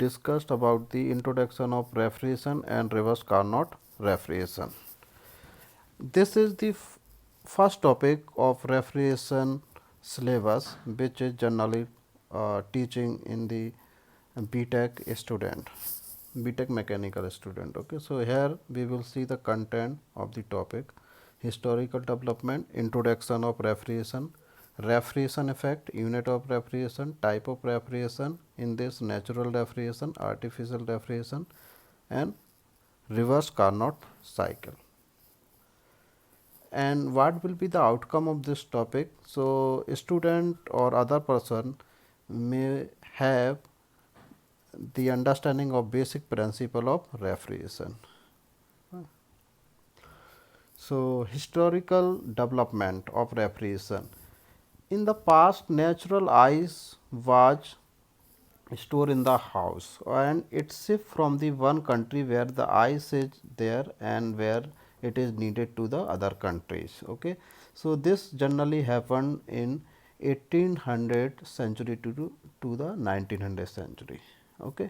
discussed about the introduction of refrigeration and reverse Carnot refrigeration. This is the first topic of refrigeration syllabus, which is generally teaching in the BTech student, BTech mechanical student. Okay, so here we will see the content of the topic: historical development, introduction of refrigeration, refrigeration effect, unit of refrigeration, type of refrigeration, in this natural refrigeration, artificial refrigeration, and reverse Carnot cycle. And what will be the outcome of this topic? So a student or other person may have the understanding of basic principle of refrigeration. So historical development of refrigeration. In the past, natural ice was stored in the house and it shipped from the one country where the ice is there and where it is needed to the other countries. Okay. So, this generally happened in 1800 century to the 1900 century. Okay.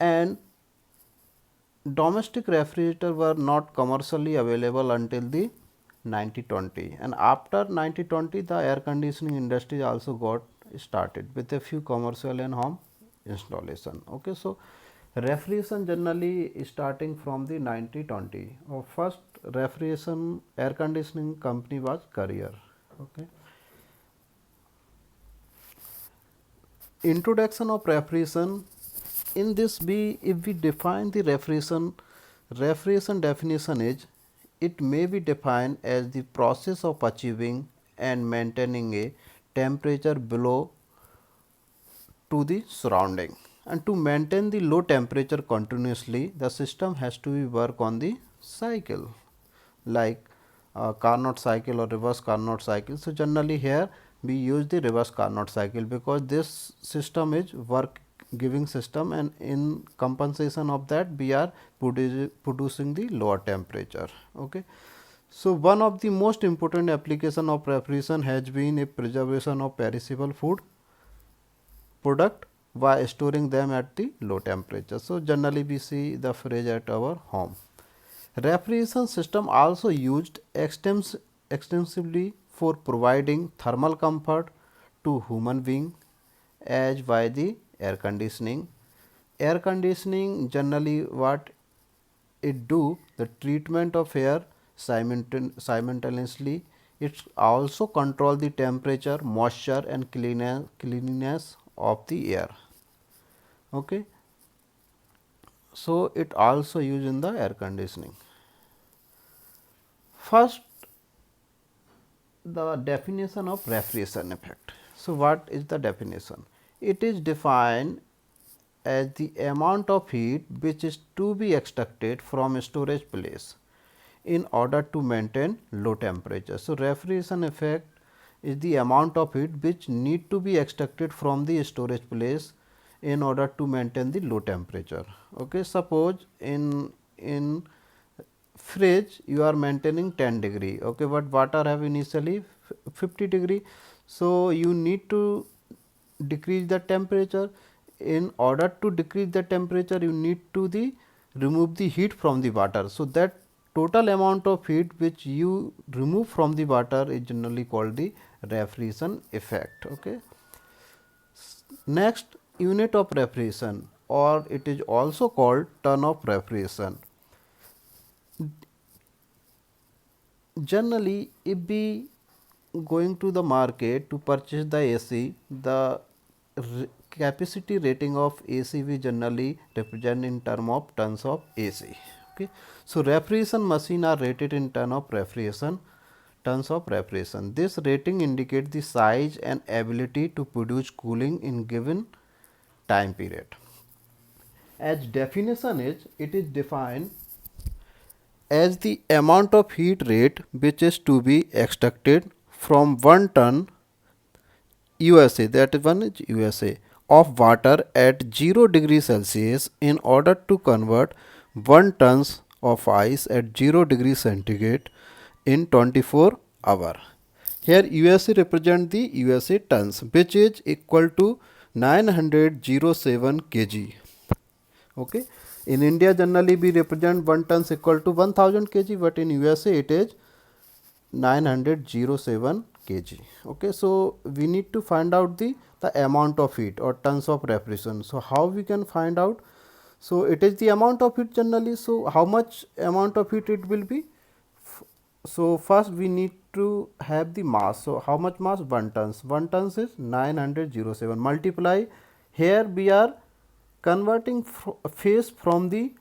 And domestic refrigerators were not commercially available until the 1920, and after 1920 the air conditioning industry also got started with a few commercial and home installation. Okay, so refrigeration generally starting from the 1920. Our first refrigeration air conditioning company was Carrier. Okay. Introduction of refrigeration. In this, if we define the refrigeration definition is, it may be defined as the process of achieving and maintaining a temperature below to the surrounding. And to maintain the low temperature continuously, the system has to be work on the cycle, like Carnot cycle or reverse Carnot cycle. So, generally here we use the reverse Carnot cycle because this system is work giving system, and in compensation of that we are producing the lower temperature. Okay. So, one of the most important application of refrigeration has been a preservation of perishable food product by storing them at the low temperature. So, generally we see the fridge at our home. Refrigeration system also used extensively for providing thermal comfort to human being as by the air conditioning. Air conditioning generally what it do, the treatment of air simultaneously. It also control the temperature, moisture and cleanliness of the air. Okay. So, it also used in the air conditioning. First, the definition of refrigeration effect. So, what is the definition? It is defined as the amount of heat which is to be extracted from a storage place in order to maintain low temperature. So, refrigeration effect is the amount of heat which need to be extracted from the storage place in order to maintain the low temperature. Okay. Suppose in fridge you are maintaining 10 degree, okay, but water have initially 50 degree. So, you need to decrease the temperature. In order to decrease the temperature, you need to remove the heat from the water. So, that total amount of heat which you remove from the water is generally called the refrigeration effect. Okay. Next, unit of refrigeration, or it is also called turn of refrigeration. Generally, if we going to the market to purchase the AC, the capacity rating of AC we generally represent in term of tons of AC. Okay. So, refrigeration machine are rated in tons of refrigeration. This rating indicates the size and ability to produce cooling in given time period. As definition is, it is defined as the amount of heat rate which is to be extracted from 1 ton USA, that is 1 is USA, of water at 0 degree Celsius in order to convert 1 tons of ice at 0 degree centigrade in 24 hour. Here USA represent the USA tons, which is equal to 907 kg. Okay. In India generally we represent 1 tons equal to 1000 kg, but in USA it is 907 kg. Okay. So we need to find out the amount of heat or tons of refrigeration. So how we can find out? So it is the amount of heat generally. So how much amount of heat it will be? So first we need to have the mass. So how much mass? 1 tons. 1 tons is 907. Multiply. Here we are converting phase from the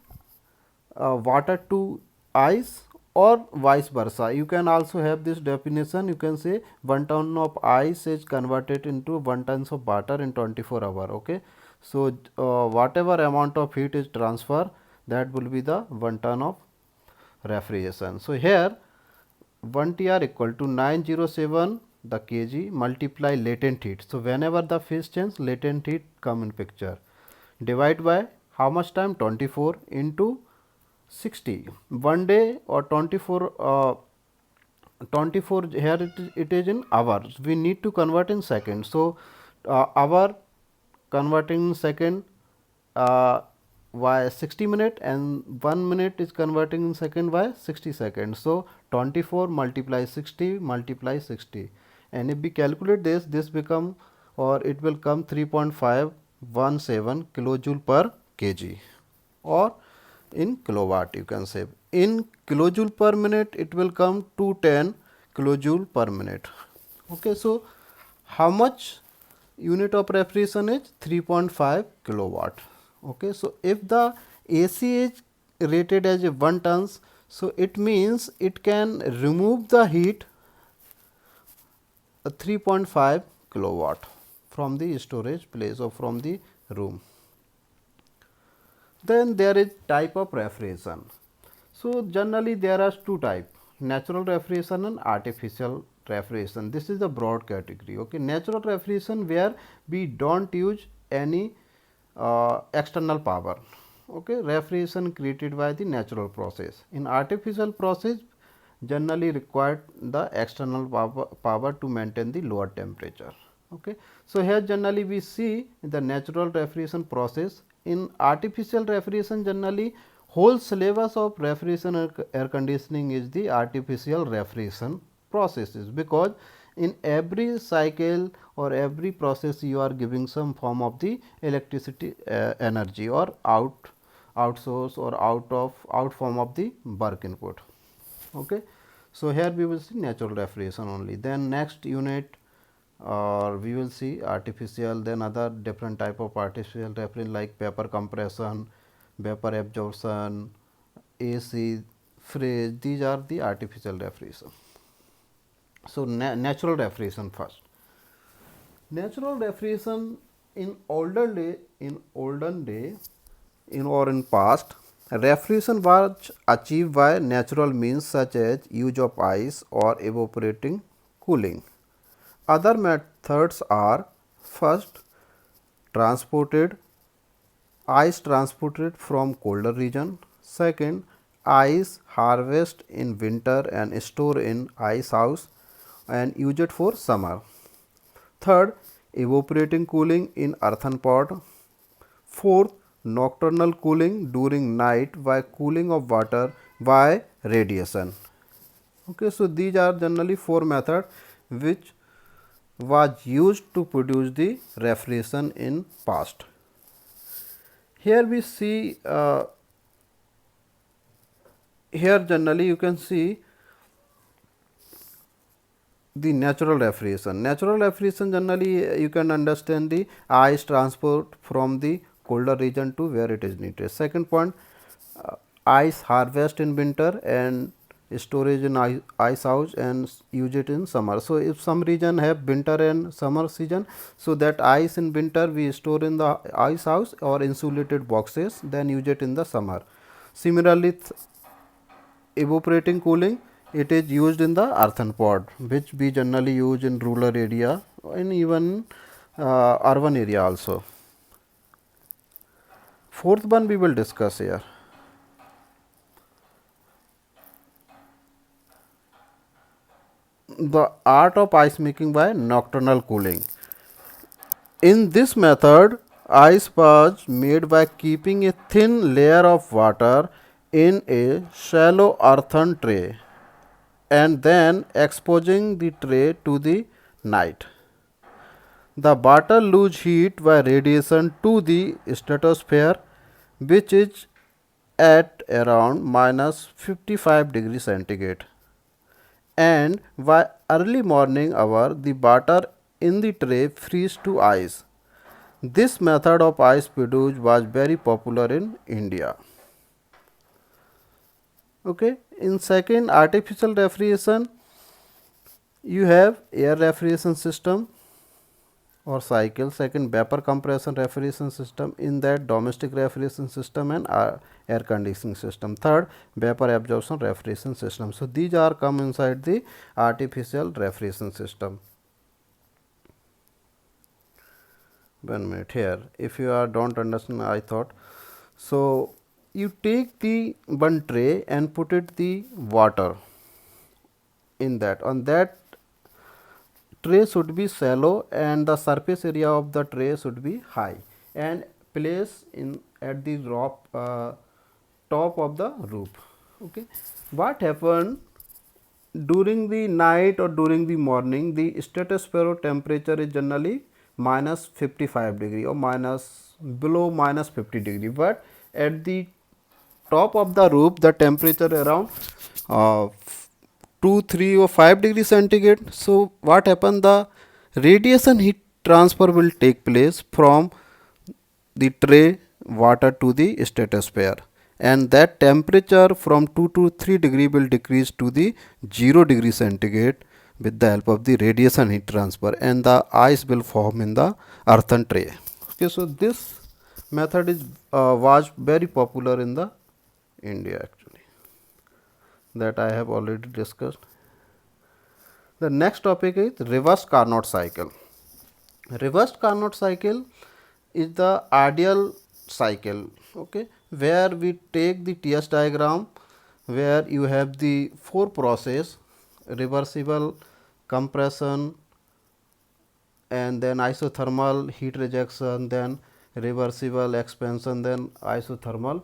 water to ice or vice versa. You can also have this definition. You can say 1 ton of ice is converted into 1 tons of water in 24 hours. Okay. So whatever amount of heat is transferred, that will be the 1 ton of refrigeration. So here 1 TR equal to 907 the kg multiply latent heat. So whenever the phase change, latent heat come in picture. Divide by how much time? 24 into 60. 1 day or 24 here it is in hours. We need to convert in seconds. So hour converting in second, by 60 minute, and 1 minute is converting in second by 60 seconds. So 24 multiply 60 multiply 60, and if we calculate this become, or it will come 3.517 kilojoule per kg, or in kilowatt you can say. In kilojoule per minute it will come 210 kilojoule per minute. Okay. So how much unit of refrigeration is? 3.5 kilowatt. Okay. So if the AC is rated as a 1 tons, so it means it can remove the heat 3.5 kilowatt from the storage place or from the room. Then there is type of refrigeration. So generally there are two types: natural refrigeration and artificial refrigeration. This is the broad category. Okay. Natural refrigeration where we don't use any external power. Okay. Refrigeration created by the natural process. In artificial process generally required the external power to maintain the lower temperature. Okay. So here generally we see the natural refrigeration process. In artificial refrigeration generally whole syllabus of refrigeration and air conditioning is the artificial refrigeration processes, because in every cycle or every process you are giving some form of the electricity energy, or outsource or out form of the work input. Okay. So here we will see natural refrigeration only. Then next unit, or we will see artificial, then other different type of artificial refrigeration like vapor compression, vapor absorption, AC, fridge. These are the artificial refrigeration. So natural refrigeration first. Natural refrigeration in olden day in or in past, refrigeration was achieved by natural means such as use of ice or evaporating cooling. Other methods are: first, transported ice transported from colder region; second, ice harvest in winter and store in ice house and use it for summer; third, evaporating cooling in earthen pot; fourth, nocturnal cooling during night by cooling of water by radiation. Okay, so these are generally four methods which was used to produce the refrigeration in past. Here we see here generally you can see the natural refrigeration. Natural refrigeration generally you can understand the ice transport from the colder region to where it is needed. Second point, ice harvest in winter and storage in ice house and use it in summer. So if some region have winter and summer season, so that ice in winter we store in the ice house or insulated boxes, then use it in the summer. Similarly, evaporating cooling, it is used in the earthen pot, which we generally use in rural area and even urban area also. Fourth one we will discuss here. The art of ice making by nocturnal cooling. In this method, Ice was made by keeping a thin layer of water in a shallow earthen tray and then exposing the tray to the night. The water lose heat by radiation to the stratosphere, which is at around minus 55 degrees centigrade. And by early morning hour, the water in the tray freeze to ice. This method of ice produce was very popular in India. Okay. In second, artificial refrigeration, you have air refrigeration system or cycle. Second, vapor compression refrigeration system. In that, domestic refrigeration system and air conditioning system. Third, vapor absorption refrigeration system. So these are come inside the artificial refrigeration system. 1 minute here. If you are don't understand, I thought so. You take the one tray and put it the water in that. On that tray should be shallow and the surface area of the tray should be high and place in at the top of the roof. Okay. What happened during the night or during the morning, the stratospheric temperature is generally minus 55 degree or minus below minus 50 degree, but at the top of the roof the temperature around uh, 2 3 or 5 degree centigrade. So what happen, the radiation heat transfer will take place from the tray water to the stratosphere, and that temperature from 2 to 3 degree will decrease to the 0 degree centigrade with the help of the radiation heat transfer, and the ice will form in the earthen tray. Okay, so this method is was very popular in the India actually, that I have already discussed. The next topic is reverse Carnot cycle. Reverse Carnot cycle is the ideal cycle, okay, where we take the TS diagram where you have the four process: reversible, compression, and then isothermal heat rejection, then reversible expansion, then isothermal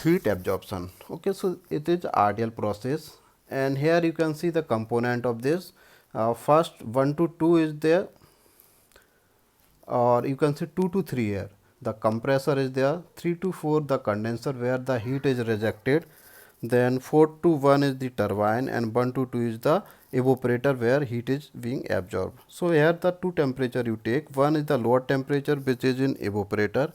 heat absorption. Okay, so it is ideal process, and here you can see the component of this. First 1 to 2 is there, or you can see 2 to 3 here. The compressor is there, 3 to 4 the condenser where the heat is rejected, then 4 to 1 is the turbine, and 1 to 2 is the evaporator where heat is being absorbed. So here the two temperature you take, one is the lower temperature which is in evaporator,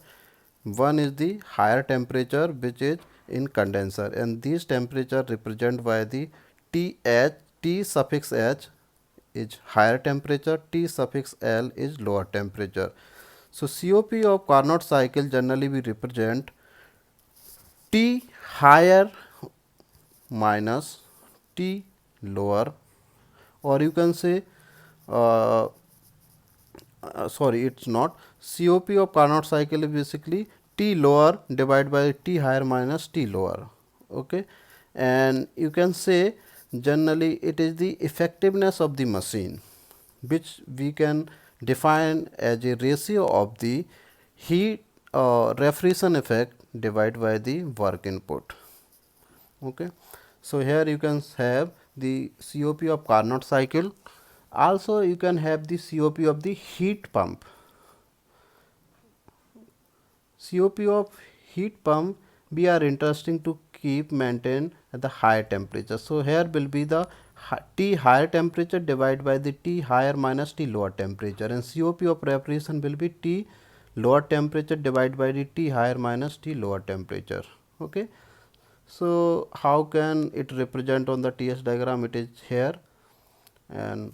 one is the higher temperature which is in condenser, and these temperature represent by the TH, T suffix H is higher temperature, T suffix L is lower temperature. So COP of Carnot cycle generally we represent T higher minus T lower, or you can say uh, sorry, it's not. COP of Carnot cycle is basically T lower divided by T higher minus T lower. Okay, and you can say generally it is the effectiveness of the machine, which we can define as a ratio of the heat refrigeration effect divided by the work input. Okay. So here you can have the COP of Carnot cycle. Also you can have the COP of the heat pump. COP of heat pump we are interesting to keep maintain at the higher temperature. So here will be the T higher temperature divided by the T higher minus T lower temperature, and COP of refrigeration will be T lower temperature divided by the T higher minus T lower temperature. Okay. So how can it represent on the TS diagram? It is here, and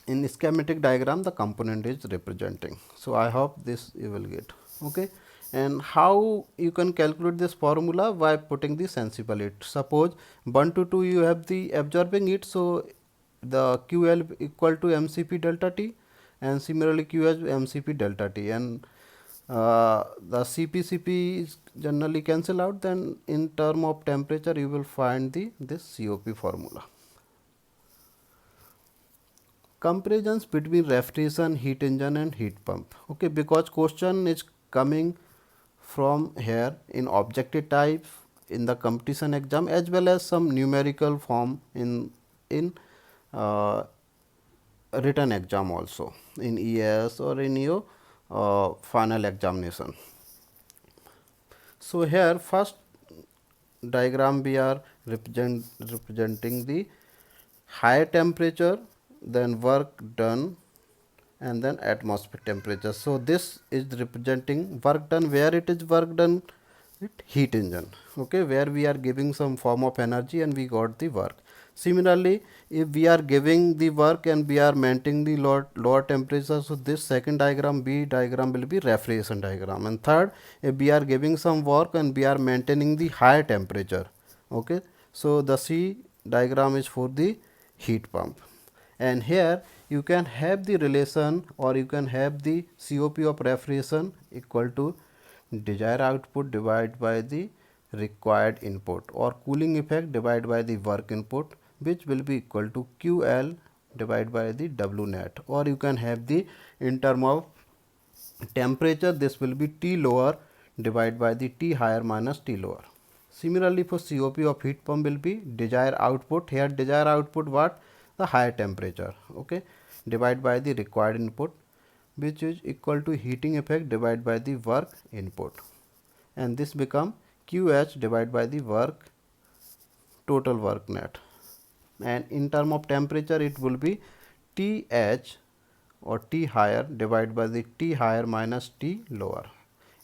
in schematic diagram the component is representing. So I hope this you will get. Okay. And how you can calculate this formula? By putting the sensible heat. Suppose 1 to 2 you have the absorbing heat, so the QL equal to MCP delta T, and similarly QH MCP delta T, and the CP is generally cancel out, then in term of temperature you will find the this COP formula. Comparisons between refrigeration, heat engine and heat pump. Okay, because question is coming from here in objective type in the competition exam as well as some numerical form in uh, written exam also in ES or in your final examination. So, here first diagram we are representing the higher temperature, then work done and then atmospheric temperature. So, this is representing work done, where it is work done with heat engine, okay, where we are giving some form of energy and we got the work. Similarly, if we are giving the work and we are maintaining the lower temperature, so this second diagram B diagram will be refrigeration diagram. And third, if we are giving some work and we are maintaining the higher temperature, okay, so the C diagram is for the heat pump. And here you can have the relation or you can have the COP of refrigeration equal to desired output divided by the required input, or cooling effect divided by the work input, which will be equal to QL divided by the W net, or you can have the in term of temperature, this will be T lower divided by the T higher minus T lower. Similarly, for COP of heat pump will be desired output. Here desired output what? The higher temperature, okay, divided by the required input, which is equal to heating effect divided by the work input, and this become QH divided by the work total work net. And in term of temperature it will be TH or T higher divided by the T higher minus T lower.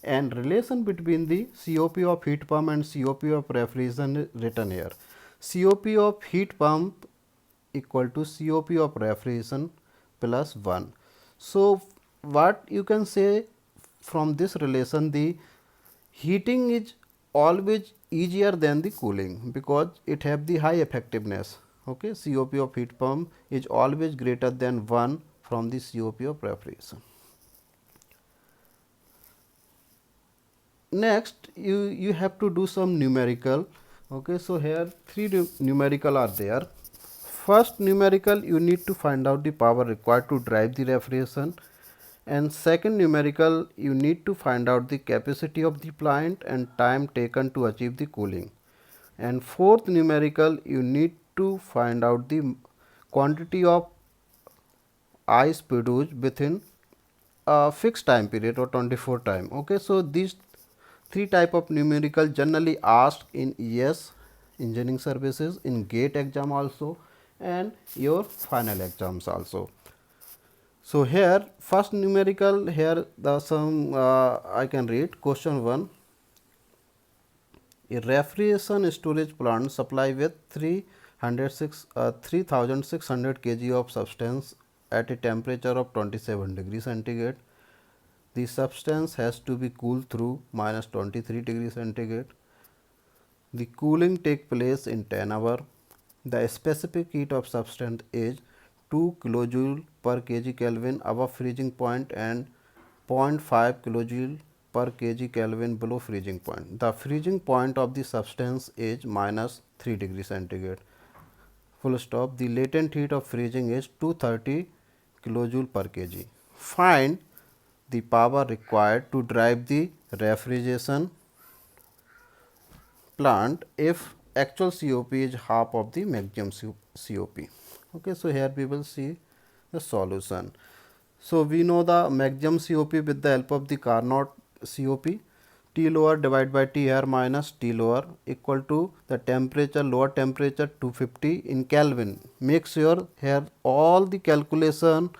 And relation between the COP of heat pump and COP of refrigeration is written here. COP of heat pump equal to COP of refrigeration plus 1. So, what you can say from this relation, the heating is always easier than the cooling because it have the high effectiveness. Okay, COP of heat pump is always greater than 1 from the COP of refrigeration. Next, you have to do some numerical. Okay, so here three numerical are there. First numerical, you need to find out the power required to drive the refrigeration, and second numerical, you need to find out the capacity of the plant and time taken to achieve the cooling, and fourth numerical, you need to find out the quantity of ice produced within a fixed time period or 24 time. Okay, so these three type of numerical generally asked in ES engineering services, in GATE exam also, and your final exams also. So here first numerical, here the some I can read question 1. A refrigeration storage plant supply with 3600 kg of substance at a temperature of 27 degrees centigrade. The substance has to be cooled through minus 23 degrees centigrade. The cooling take place in 10 hours. The specific heat of substance is 2 kilojoule per kg Kelvin above freezing point and 0.5 kilojoule per kg Kelvin below freezing point. The freezing point of the substance is minus 3 degrees centigrade. Full stop. The latent heat of freezing is 230 kilojoule per kg. Find the power required to drive the refrigeration plant if actual COP is half of the maximum COP. Okay, so here we will see the solution. So we know the maximum COP with the help of the Carnot COP. T lower divided by T higher minus T lower equal to the temperature, lower temperature 250 in Kelvin. Make sure here all the calculation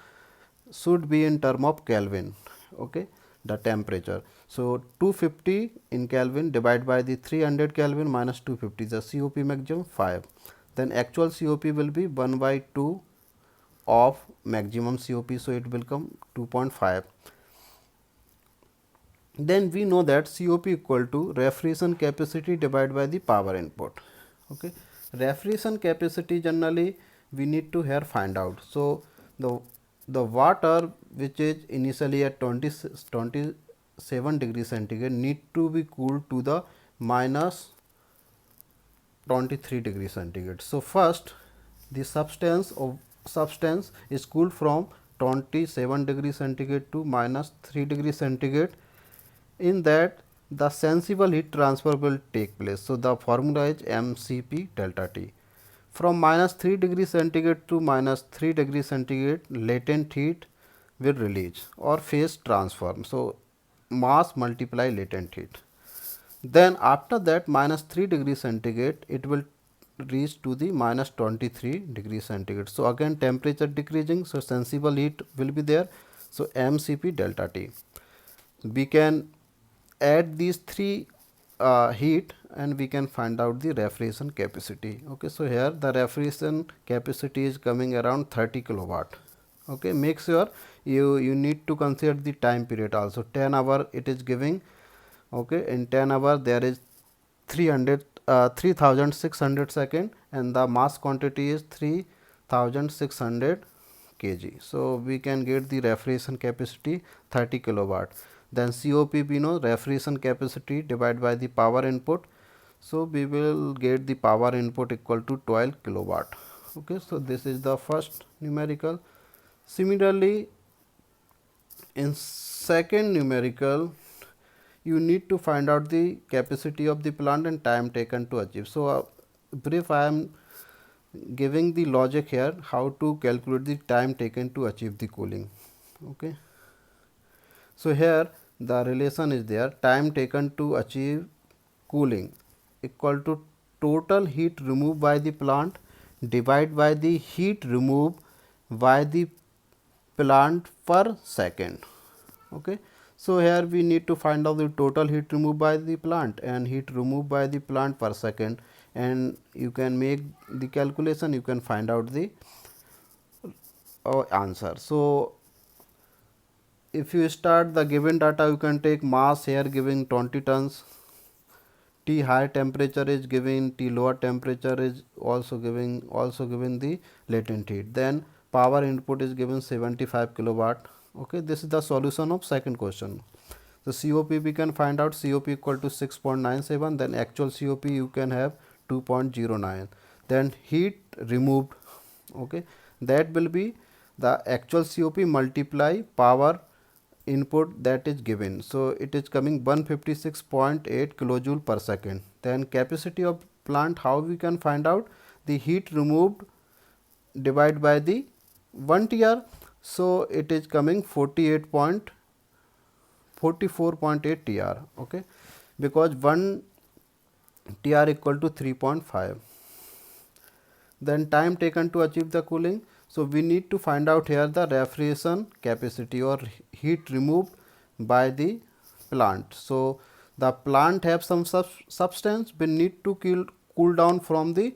should be in term of Kelvin. Okay, the temperature. So 250 in Kelvin divided by the 300 Kelvin minus 250, the COP maximum 5. Then actual COP will be 1 by 2 of maximum COP, so it will come 2.5. Then we know that COP equal to refrigeration capacity divided by the power input. Okay, refrigeration capacity generally we need to here find out. So the water which is initially at 27 degrees centigrade need to be cooled to the minus 23 degrees centigrade. So first the substance of substance is cooled from 27 degree centigrade to minus 3 degree centigrade. In that, the sensible heat transfer will take place. So, the formula is mCp delta T. From minus 3 degree centigrade to minus 3 degree centigrade, latent heat will release or phase transform. So, mass multiply latent heat. Then after that minus 3 degree centigrade, it will reach to the minus 23 degree centigrade. So, again temperature decreasing, so sensible heat will be there. So, mCp delta T. We can add these three heat and we can find out the refrigeration capacity. Okay, so here the refrigeration capacity is coming around 30 kilowatt. Okay, make sure you need to consider the time period also. 10 hour it is giving. Okay, in 10 hour there is 3600 second and the mass quantity is 3600 kg. So, we can get the refrigeration capacity 30 kilowatt. Then COP we know refrigeration capacity divided by the power input. So, we will get the power input equal to 12 kilowatt. Okay, so, this is the first numerical. Similarly, in second numerical, you need to find out the capacity of the plant and time taken to achieve. So, brief I am giving the logic here how to calculate the time taken to achieve the cooling. Okay. So, here the relation is there, time taken to achieve cooling equal to total heat removed by the plant divided by the heat removed by the plant per second. Okay. So, here we need to find out the total heat removed by the plant and heat removed by the plant per second, and you can make the calculation, you can find out the answer. So, if you start the given data, you can take mass here giving 20 tons, T high temperature is giving, T lower temperature is also giving the latent heat. Then power input is given 75 kilowatt. Okay, this is the solution of second question. So, COP we can find out COP equal to 6.97, then actual COP you can have 2.09. Then heat removed, okay, that will be the actual COP multiply power input that is given. So, it is coming 156.8 kilojoule per second. Then capacity of plant, how we can find out? The heat removed divided by the 1 TR. So, it is coming 44.8 TR, okay, because 1 TR equal to 3.5. Then time taken to achieve the cooling. So, we need to find out here the refrigeration capacity or heat removed by the plant. So, the plant have some substance, we need to cool down from the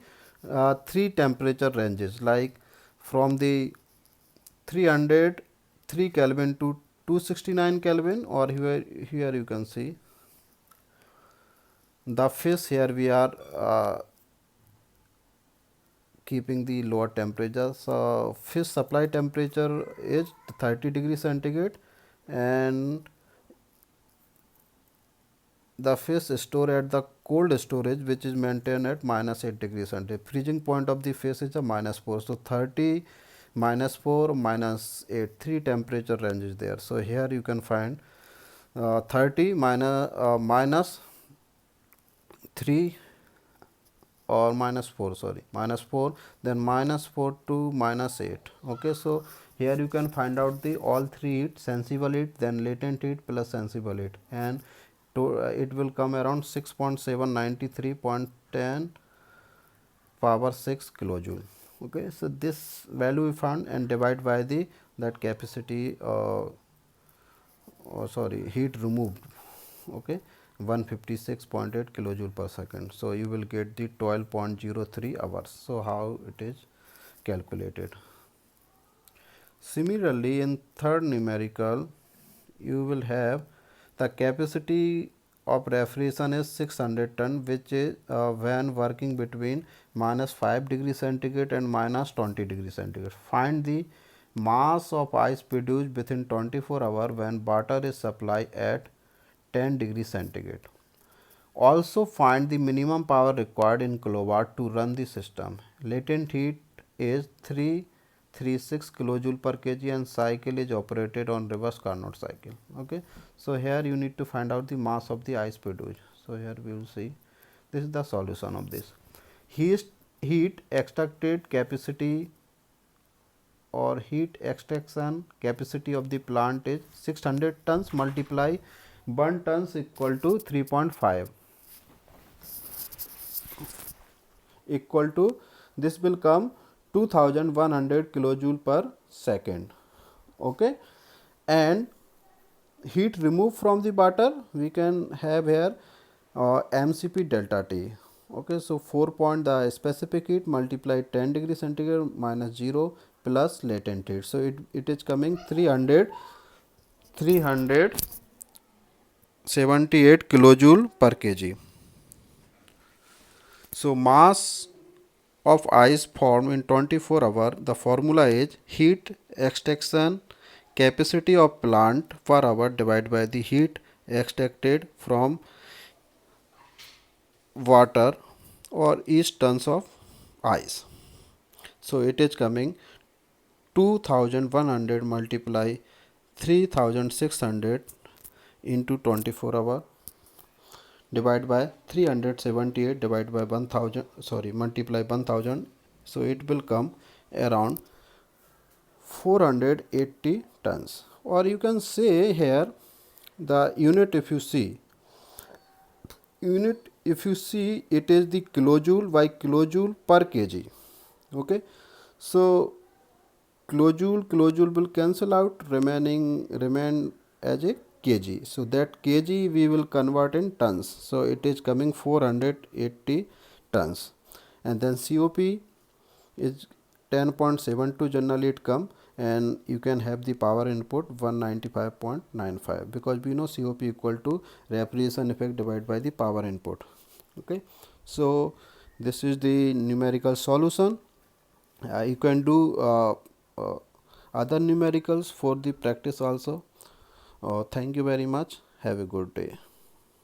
three temperature ranges, like from the 303 Kelvin to 269 Kelvin, or here you can see the fish. Here we are keeping the lower temperature. So, fish supply temperature is 30 degree centigrade and the fish stored at the cold storage which is maintained at minus 8 degree centigrade. Freezing point of the fish is a minus 4. So, 30, minus 4, minus 8, 3 temperature ranges there. So, here you can find 30 minus 3 or minus 4, sorry, minus 4, then minus 4 to minus 8. Okay. So, here you can find out the all three heat, sensible heat, then latent heat plus sensible heat, and it will come around 6.793.10 power 6 kilojoule. Okay. So, this value we found and divide by the that capacity heat removed, okay, 156.8 kilojoule per second. So, you will get the 12.03 hours. So, how it is calculated. Similarly, in third numerical, you will have the capacity of refrigeration is 600 ton, which is when working between minus 5 degree centigrade and minus 20 degree centigrade. Find the mass of ice produced within 24 hours when water is supplied at 10 degree centigrade. Also find the minimum power required in kilowatt to run the system. Latent heat is 36 kilojoule per kg and cycle is operated on reverse Carnot cycle. Okay. So, here you need to find out the mass of the ice produce. So, here we will see this is the solution of this. Heat extracted capacity or heat extraction capacity of the plant is 600 tons multiply 1 tons equal to 3.5 equal to this will come 2100 kilojoule per second. Okay. And heat removed from the butter we can have here MCP delta T. Okay. So, 4 point the specific heat multiplied 10 degree centigrade minus 0 plus latent heat. So, it is coming 378 kilojoule per kg. So, mass of ice formed in 24 hours, the formula is heat extraction capacity of plant per hour divided by the heat extracted from water or each tons of ice. So, it is coming 2100 multiply 3600 into 24 hour divided by 378 divided by 1000, sorry, multiply 1000. So, it will come around 480 tons, or you can say here the unit if you see it is the kilojoule by kilojoule per kg. Okay. So, kilojoule will cancel out, remain as a kg. So, that kg we will convert in tons. So, it is coming 480 tons, and then COP is 10.72 generally it come, and you can have the power input 195.95 because we know COP equal to refrigeration effect divided by the power input. Okay. So, this is the numerical solution. You can do other numericals for the practice also. Thank you very much. Have a good day.